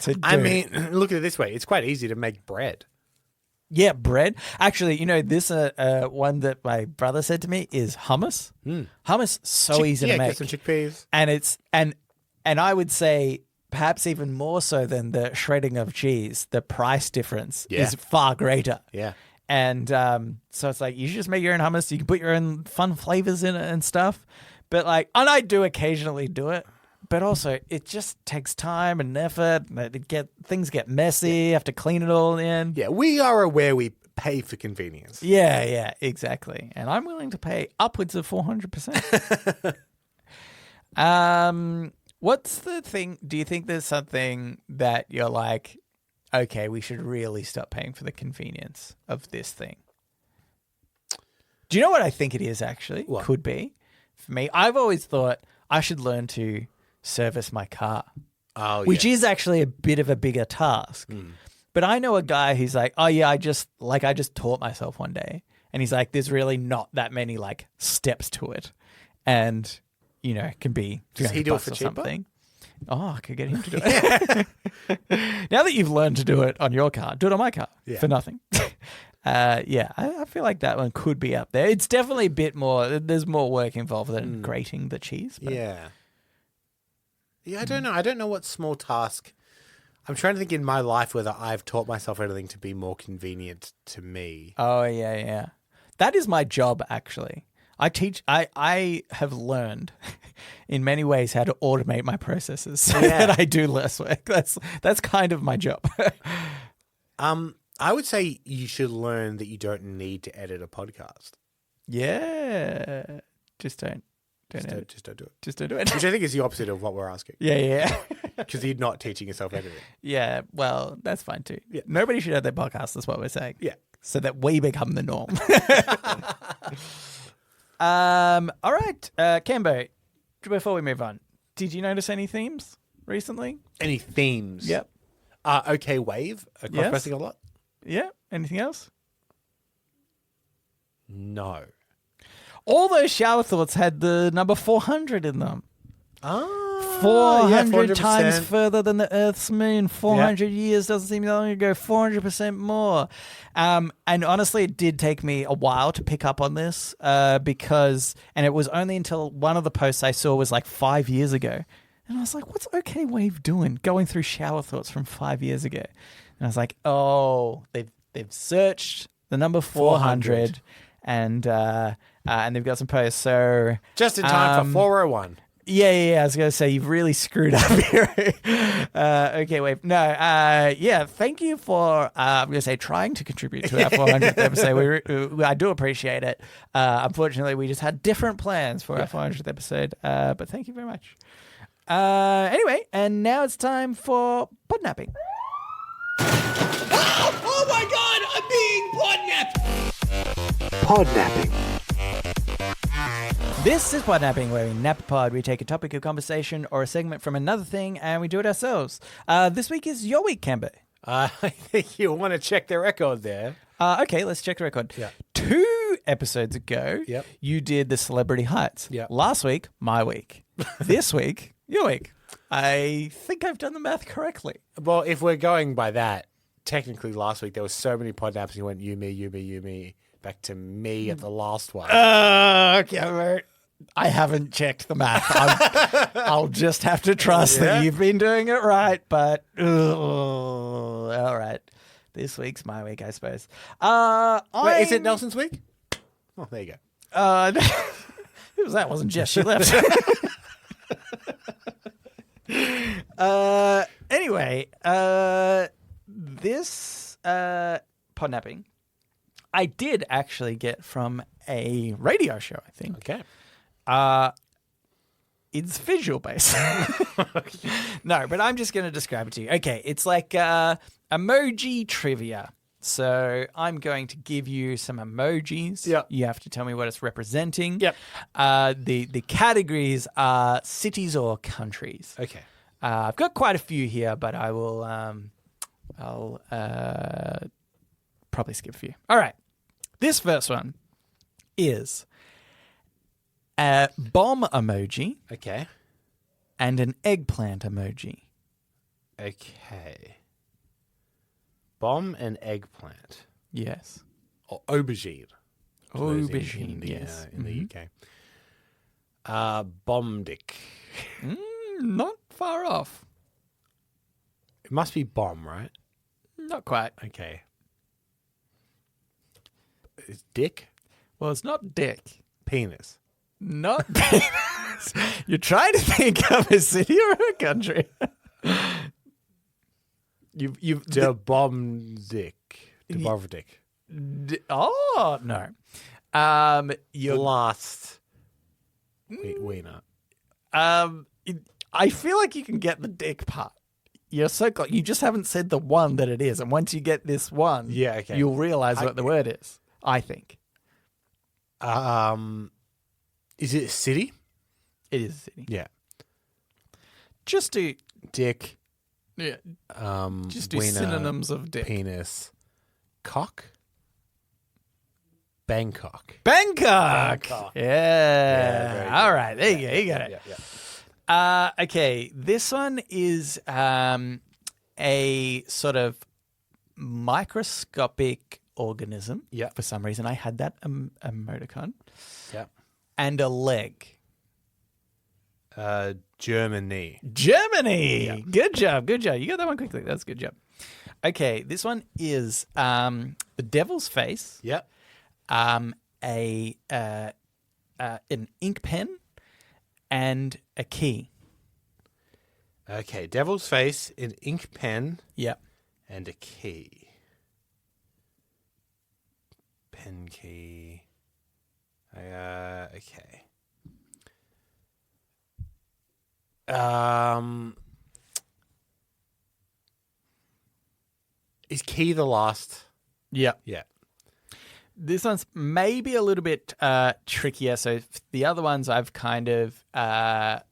To do. I mean, look at it this way. It's quite easy to make bread. Yeah, bread. Actually, this one that my brother said to me is hummus. Hummus, so easy to make. Get some chickpeas. And it's and I would say perhaps even more so than the shredding of cheese, the price difference is far greater. Yeah. And so it's like, you should just make your own hummus. You can put your own fun flavors in it and stuff. But like, and I do occasionally do it, but also it just takes time and effort. Things get messy. You have to clean it all in. Yeah, we are aware we pay for convenience. Yeah, exactly. And I'm willing to pay upwards of 400%. What's the thing? Do you think there's something that you're like, okay, we should really stop paying for the convenience of this thing? Do you know what I think it is actually? What? Could be. For me, I've always thought I should learn to service my car. Oh, which is actually a bit of a bigger task. But I know a guy who's like, oh yeah, I just taught myself one day. And he's like, there's really not that many like steps to it. And it can be Does he do it for cheaper? Something. Oh, I could get him to do it. Now that you've learned to do it on your car, do it on my car for nothing. I feel like that one could be up there. It's definitely a bit more. There's more work involved than grating the cheese. But. Yeah, I don't know. I don't know what small task. I'm trying to think in my life whether I've taught myself anything to be more convenient to me. Oh, yeah. That is my job, actually. I have learned in many ways how to automate my processes so that I do less work. That's kind of my job. I would say you should learn that you don't need to edit a podcast. Yeah. Just don't edit. Just don't do it. Just don't do it. Which I think is the opposite of what we're asking. Yeah. Because you're not teaching yourself editing. Yeah, well, that's fine too. Yeah. Nobody should edit their podcast, that's what we're saying. Yeah. So that we become the norm. All right, Cambo, before we move on, did you notice any themes recently? Any themes? Yep. Okay, wave. Cross-pressing a lot? Yeah. Anything else? No. All those shower thoughts had the number 400 in them. 400 times further than the Earth's moon. 400 years doesn't seem that long ago. 400% more. And honestly, it did take me a while to pick up on this because it was only until one of the posts I saw was like 5 years ago. And I was like, what's OK Wave doing? Going through shower thoughts from 5 years ago. And I was like, oh, they've searched the number 400 and they've got some posts. So just in time for 401. Yeah. I was going to say, you've really screwed up here. Okay, wait. No, thank you for, I'm going to say, trying to contribute to our 400th episode. I do appreciate it. Unfortunately, we just had different plans for our 400th episode, but thank you very much. Anyway, and now it's time for Podnapping. Oh my God, I'm being podnapped! Podnapping. This is Podnapping, where in Nap Pod we take a topic of conversation or a segment from another thing and we do it ourselves. This week is your week, Cambo. I think you want to check the record there. Okay, let's check the record. Yeah. 2 episodes ago, Yep. you did the Celebrity Heights. Yep. Last week, my week. This week, your week. I think I've done the math correctly. Well, if we're going by that, technically last week there were so many podnaps. You went you, me, back to me at the last one. Okay, I haven't checked the math. I'll just have to trust that you've been doing it right. But all right, this week's my week, I suppose. Wait, is it Nelson's week? Oh, there you go. That wasn't Jess. She left. Anyway, this podnapping I did actually get from a radio show, I think. Okay. It's visual based. No, but I'm just going to describe it to you. Okay, it's like emoji trivia. So I'm going to give you some emojis. Yep. You have to tell me what it's representing. Yep. The categories are cities or countries. Okay. I've got quite a few here, but I will I'll probably skip a few. All right. This first one is a bomb emoji Okay. and an eggplant emoji. Okay. Bomb and eggplant. Yes. Or aubergine. Aubergine, yes. In the UK. Bomb dick. Not far off. It must be bomb, right? Not quite. Okay. It's dick? Well, it's not dick. Penis. Not penis. You're trying to think of a city or a country. You've The bomb dick. The bomb dick. oh no. You're Last wiener. I feel like you can get the dick part. You're so close. You just haven't said the one that it is, and once you get this one, Yeah, okay. you'll realize what the word is. I think Is it a city? it is a city. Yeah. Just do Dick. yeah. Just do wiener, synonyms of dick. penis. Cock. Bangkok. Bangkok. Bangkok. Yeah. very good. All right. There you go. You got it. Yeah. Okay. This one is a sort of microscopic organism. Yeah. For some reason, I had that emoticon. Yeah. And a leg. Germany. Germany. Yeah. Good job. Good job. You got that one quickly. That's a good job. Okay. This one is the devil's face. Yep. An ink pen, and a key. Okay. Devil's face, an ink pen, Yep. and a key. Pen key. Okay. Is key the last? Yep. Yeah. This one's maybe a little bit trickier. So the other ones I've kind of the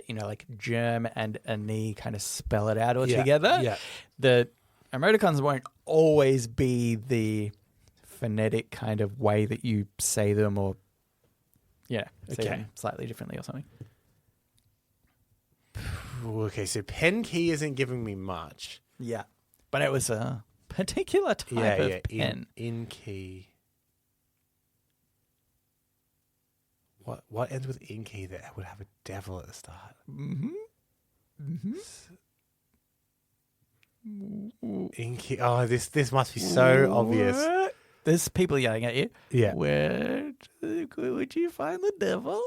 like germ and a knee kind of spell it out all together. Yeah. The emoticons won't always be the phonetic kind of way that you say them, or say them slightly differently or something. Okay, so pen key isn't giving me much. Yeah, but it was a particular type of pen. In key. What ends with in key that would have a devil at the start? In key. Oh, this must be so obvious. There's people yelling at you. Yeah. Where would you find the devil?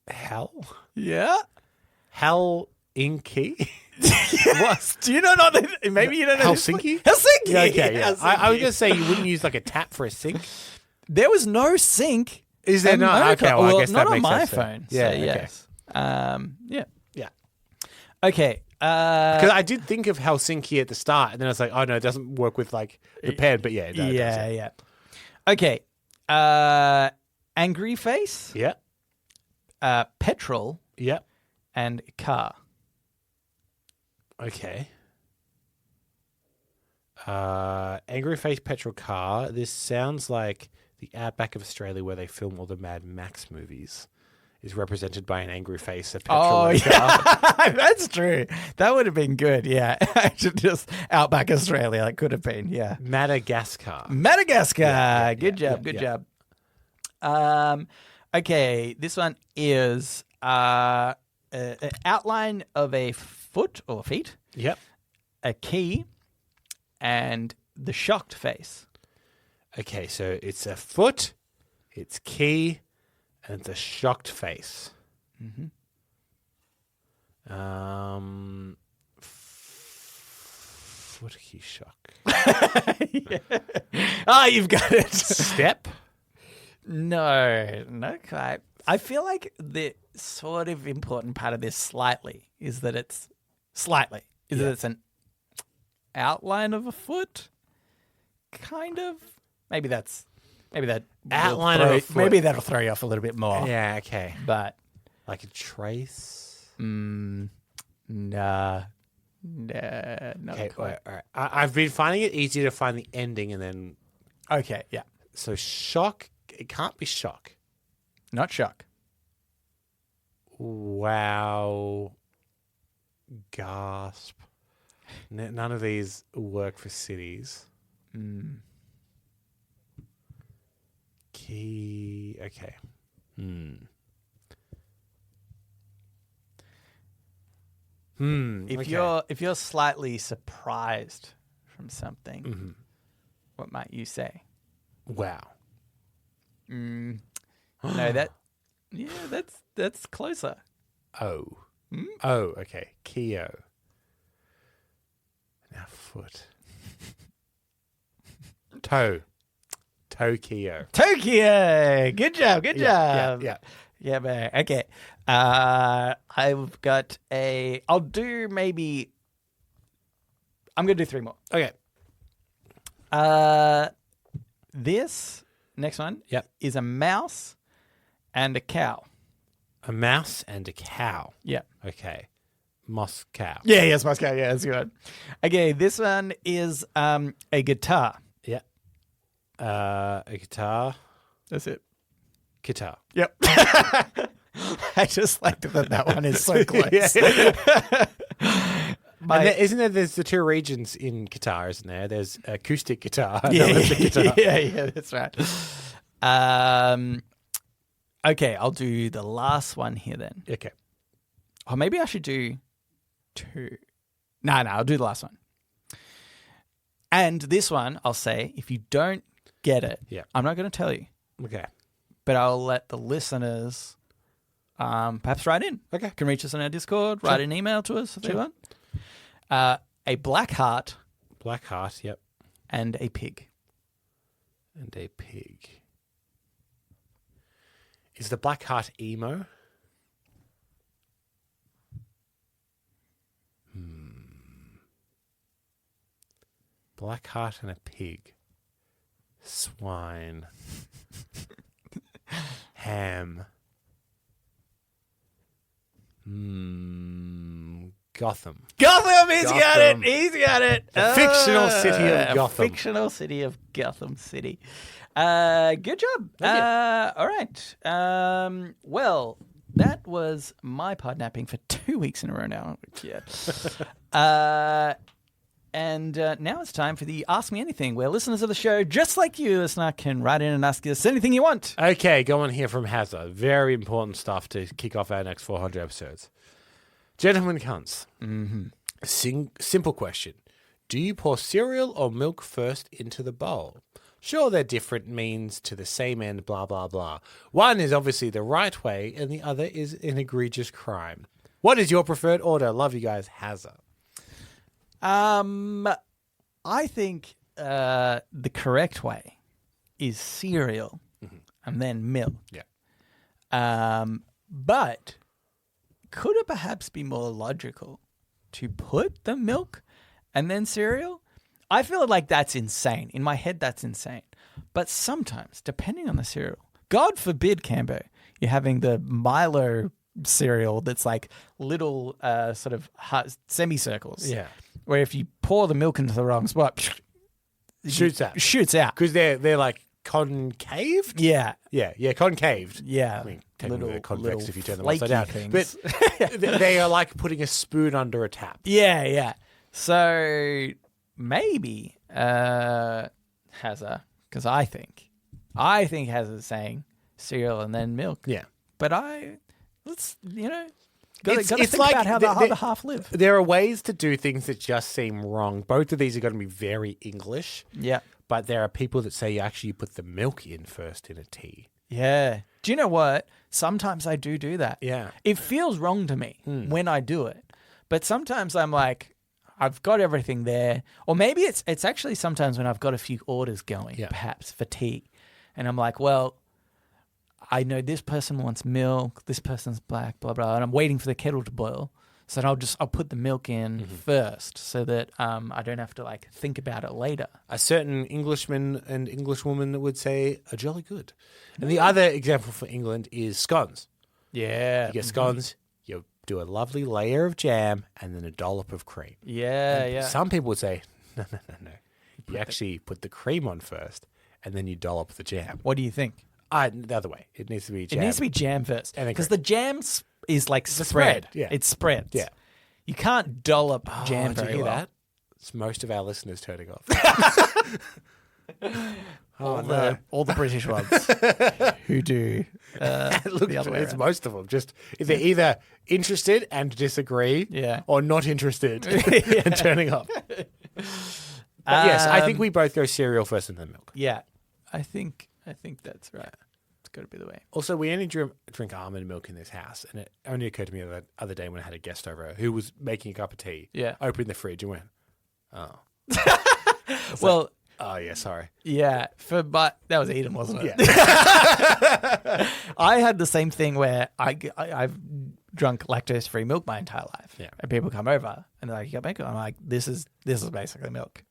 Hell? Yeah. Hell in key? What? Do you not know? Maybe you don't know. Helsinki? Helsinki. Yeah, okay, yeah. Helsinki. I was going to say you wouldn't use like a tap for a sink. There was no sync. Is there not? Okay, well, I guess not that on makes my sense. phone. Yeah, So okay. yes. Yeah. Yeah. Okay. Because I did think of Helsinki at the start, and then I was like, oh, no, it doesn't work with like the pen, but yeah. No, it does, yeah. Okay. Angry face, Yeah. petrol, Yeah. and car. Okay. Angry Face Petrol Car. This sounds like the outback of Australia where they film all the Mad Max movies is represented by an angry face, a petrol car. Yeah. That's true. That would have been good. Yeah. Just outback Australia. That could have been. Yeah. Madagascar. Madagascar. Good yeah, job. Good job. Okay. This one is an outline of a foot or feet, Yep. a key, and the shocked face. Okay, so it's a foot, it's key, and it's a shocked face. Mm-hmm. Foot key shock. You've got it. Step. No, not quite. I feel like the sort of important part of this slightly is that it's an outline of a foot, kind of. Maybe that Outline of a foot. Maybe that'll throw you off a little bit more. Yeah, okay. But Like a trace. nah, not Okay, quite. all right. I've been finding it easier to find the ending and then. Okay, yeah, So shock, it can't be shock. not shock. Wow. Gasp. None of these work for cities. Key. Okay. If okay. you're slightly surprised from something, what might you say? Wow. No, that's closer. Oh. Oh, okay. Keo. Now foot. Toe. Tokyo. Tokyo. Good job. Good job. Yeah. Yeah, man. Okay. I've got I'll do maybe. I'm going to do 3 more. Okay. This next one Yep. is a mouse and a cow. A mouse and a cow. Yeah. Okay. Moscow. Yeah, yes, Moscow. Yeah, that's good. Okay, this one is a guitar. Yeah. A guitar. That's it. Guitar. Yep. I just like that one is so close. There's the 2 regions in guitar, isn't there? There's acoustic guitar and Yeah, electric guitar. yeah, that's right. Okay, I'll do the last one here then. Okay. Or maybe I should do 2. No, I'll do the last one. And this one, I'll say, if you don't get it, Yeah. I'm not going to tell you, Okay. but I'll let the listeners perhaps write in. Okay. You can reach us on our Discord, write an email to us if they want. A black heart Black heart. Yep. and a pig. And a pig. Is the black heart emo? Black heart and a pig. Swine. Ham. Gotham. Gotham, he's got it. Gotham. He's got it. The fictional city of Gotham. Fictional city of Gotham City. Good job. All right. Well, that was my podnapping for 2 weeks in a row now. Yeah. And now it's time for the Ask Me Anything, where listeners of the show, just like you, listener, can write in and ask us anything you want. Okay, go on here from Hazza. Very important stuff to kick off our next 400 episodes. Gentlemen cunts. Simple question. Do you pour cereal or milk first into the bowl? Sure, they're different means to the same end, blah, blah, blah. One is obviously the right way, and the other is an egregious crime. What is your preferred order? Love you guys, Hazza. I think the correct way is cereal and then milk. Yeah. But could it perhaps be more logical to put the milk and then cereal? I feel like that's insane. In my head, that's insane. But sometimes, depending on the cereal, God forbid, Cambo, you're having the Milo cereal that's like little sort of semicircles. Yeah. Where if you pour the milk into the wrong spot, Shoots out. Shoots out. Because they're like concaved? Yeah. Yeah, concaved. Yeah. I mean, technically they're convex little if you turn them upside down. things. But they are like putting a spoon under a tap. Yeah. So maybe Hazza, because I think Hazza's saying cereal and then milk. Yeah. But Got to It's think like about how the other half live. There are ways to do things that just seem wrong. Both of these are going to be very English. Yeah. But there are people that say you actually put the milk in first in a tea. Yeah. Do you know what? Sometimes I do that. Yeah. It feels wrong to me when I do it. But sometimes I'm like, I've got everything there. Or maybe it's actually sometimes when I've got a few orders going, perhaps for tea. And I'm like, well, I know this person wants milk, this person's black, blah, blah, and I'm waiting for the kettle to boil. So I'll put the milk in first so that I don't have to like think about it later. A certain Englishman and Englishwoman would say a jolly good. And the other example for England is scones. Yeah. You get scones, you do a lovely layer of jam and then a dollop of cream. Yeah. Some people would say, no. You actually put the cream on first and then you dollop the jam. What do you think? The other way. It needs to be jam. It needs to be jam first. Because the jam is like spread. spread, yeah. It spreads. Yeah. You can't dollop jam did you very hear well. that? It's most of our listeners turning off. All the British ones who do Look, the other way it's around. most of them. Just if they're either interested and disagree, or not interested and turning off. But yes, I think we both go cereal first and then milk. Yeah, I think that's right. It's got to be the way. Also, we only drink almond milk in this house, and it only occurred to me the other day when I had a guest over who was making a cup of tea. Yeah, opened the fridge and went, "Oh, well." Oh yeah, sorry. Yeah, but that was Eden, wasn't it? Yeah. I had the same thing where I've drunk lactose-free milk my entire life. Yeah. And people come over and they're like, "You got milk?" I'm like, "This is basically milk.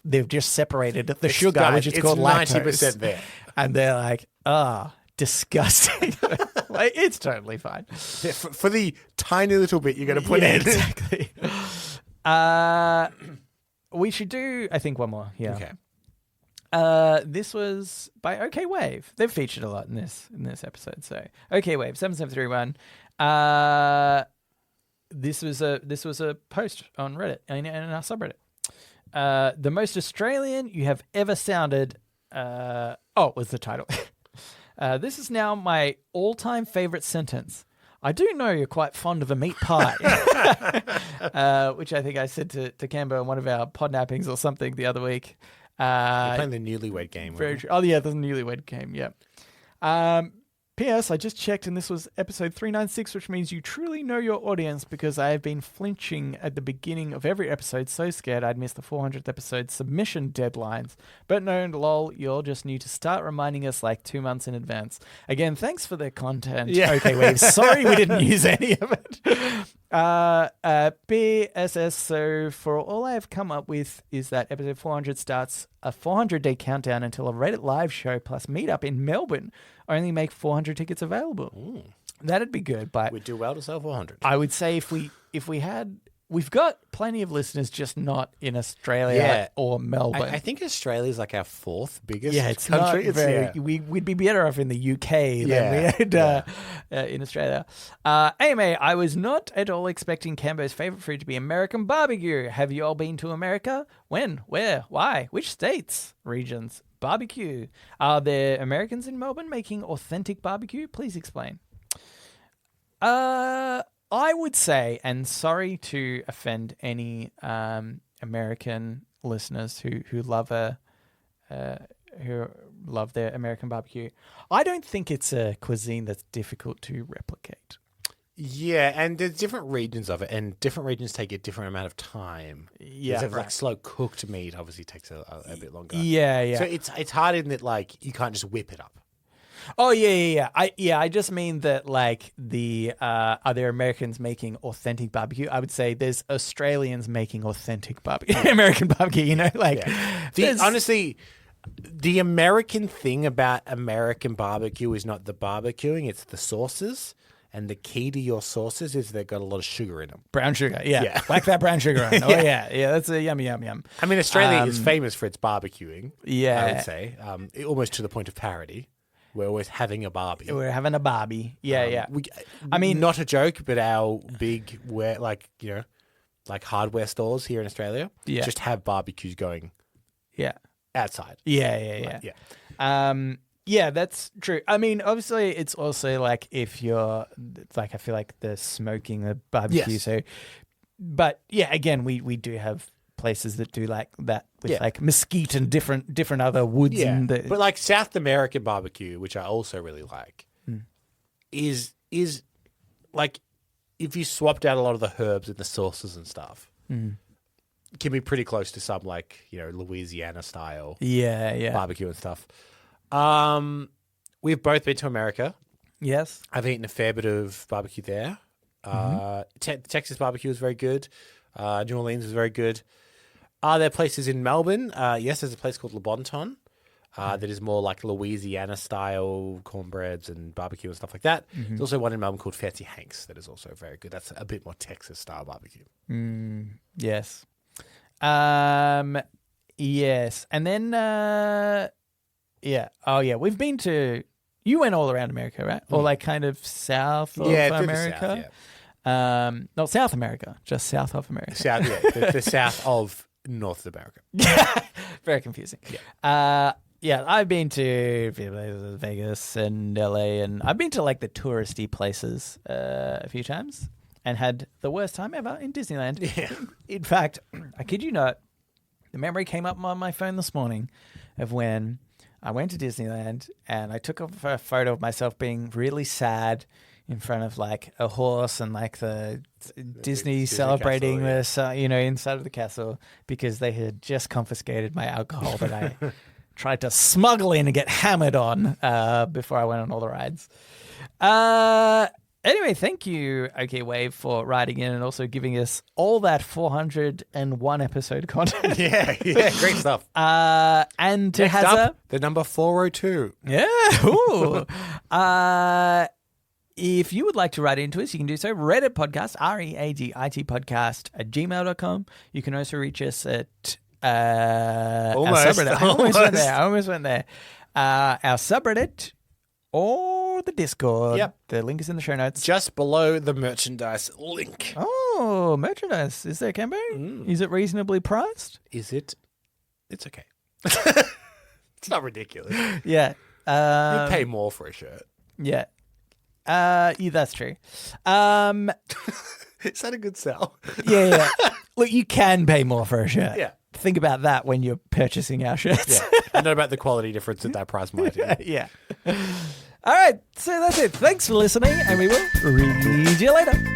They've just separated the sugar, guys, which is it's called 90% lactose." there. And they're like, disgusting." Like, it's totally fine. Yeah, for the tiny little bit you're going to put in. Exactly. We should do, I think, one more. Yeah. Okay. This was by OK Wave. They've featured a lot in this episode. So OK Wave 7731. This was a post on Reddit and our subreddit. The most Australian you have ever sounded. Was the title. This is now my all-time favorite sentence. I do know you're quite fond of a meat pie, which I think I said to Cambo in one of our podnappings or something the other week. You're playing the Newlywed Game. Very true. Oh, yeah, the Newlywed Game, yeah. P.S. I just checked and this was episode 396, which means you truly know your audience because I have been flinching at the beginning of every episode, so scared I'd miss the 400th episode submission deadlines. But no, lol, you'll just need to start reminding us like 2 months in advance. Again, thanks for the content. Yeah. Okay, Wave. Sorry we didn't use any of it. BSS. So for all I have come up with is that episode 400 starts a 400-day countdown until a Reddit live show plus meetup in Melbourne. Only make 400 tickets available. That'd be good, but We'd do well to sell 400. I would say if we had, we've got plenty of listeners, just not in Australia or Melbourne. I think Australia's like our fourth biggest it's country. not very. We'd be better off in the UK than we had in Australia. AMA, I was not at all expecting Cambo's favorite food to be American barbecue. Have you all been to America? When? Where? Why? Which states? Regions? Barbecue. Are there Americans in Melbourne making authentic barbecue? Please explain. I would say, and sorry to offend any American listeners who love their American barbecue, I don't think it's a cuisine that's difficult to replicate. Yeah, and there's different regions of it, and different regions take a different amount of time. Yeah, so like slow cooked meat obviously takes a bit longer. Yeah. So it's hard in that like you can't just whip it up. Oh yeah. I just mean that like are there Americans making authentic barbecue? I would say there's Australians making authentic barbecue, American barbecue. You know, like honestly, the American thing about American barbecue is not the barbecuing; it's the sauces. And the key to your sauces is they've got a lot of sugar in them. Brown sugar, yeah. Whack that brown sugar on. Oh yeah, that's a yum. I mean, Australia is famous for its barbecuing. Yeah, I would say almost to the point of parody. We're always having a barbie. We're having a barbie. Yeah. I mean, not a joke, but our big like hardware stores here in Australia just have barbecues going. Yeah. Outside. Yeah. Yeah, that's true. I mean, obviously, it's also like if you're like, I feel like the smoking the barbecue. Yes. So, but yeah, again, we do have places that do like that with like mesquite and different other woods. Yeah, but like South American barbecue, which I also really like, is like if you swapped out a lot of the herbs and the sauces and stuff, can be pretty close to some like Louisiana style barbecue and stuff. We've both been to America. Yes, I've eaten a fair bit of barbecue there. Texas barbecue is very good. New Orleans is very good. Are there places in Melbourne? Yes, there's a place called Le Bon Ton that is more like Louisiana style cornbreads and barbecue and stuff like that. There's also one in Melbourne called Fancy Hanks that is also very good. That's a bit more Texas style barbecue. Yes. Yes. And then we've been to, you went all around America, right? Or like kind of south of America? Not South America, just south of America. The south of North America. Very confusing. I've been to Vegas and LA, and I've been to like the touristy places a few times and had the worst time ever in Disneyland. Yeah. In fact, I kid you not, the memory came up on my phone this morning of when I went to Disneyland and I took a photo of myself being really sad in front of like a horse and like the Disney celebrating castle, this, inside of the castle because they had just confiscated my alcohol that I tried to smuggle in and get hammered on before I went on all the rides. Anyway, thank you, OK Wave, for writing in and also giving us all that 401 episode content. Yeah, great stuff. And to Next up, the number 402. Yeah. Ooh. If you would like to write into us, you can do so. readitpodcast, readit podcast@gmail.com. You can also reach us at our subreddit. I almost went there. Our subreddit or the Discord. Yep. The link is in the show notes. Just below the merchandise link. Oh, merchandise. Is there, Cambo? Is it reasonably priced? Is it? It's okay. It's not ridiculous. Yeah. You pay more for a shirt. Yeah. That's true. Is that a good sell? Yeah. Look, you can pay more for a shirt. Yeah. Think about that when you're purchasing our shirts. Yeah. I know about the quality difference that price might be. Yeah. All right. So that's it. Thanks for listening, and we will read you later.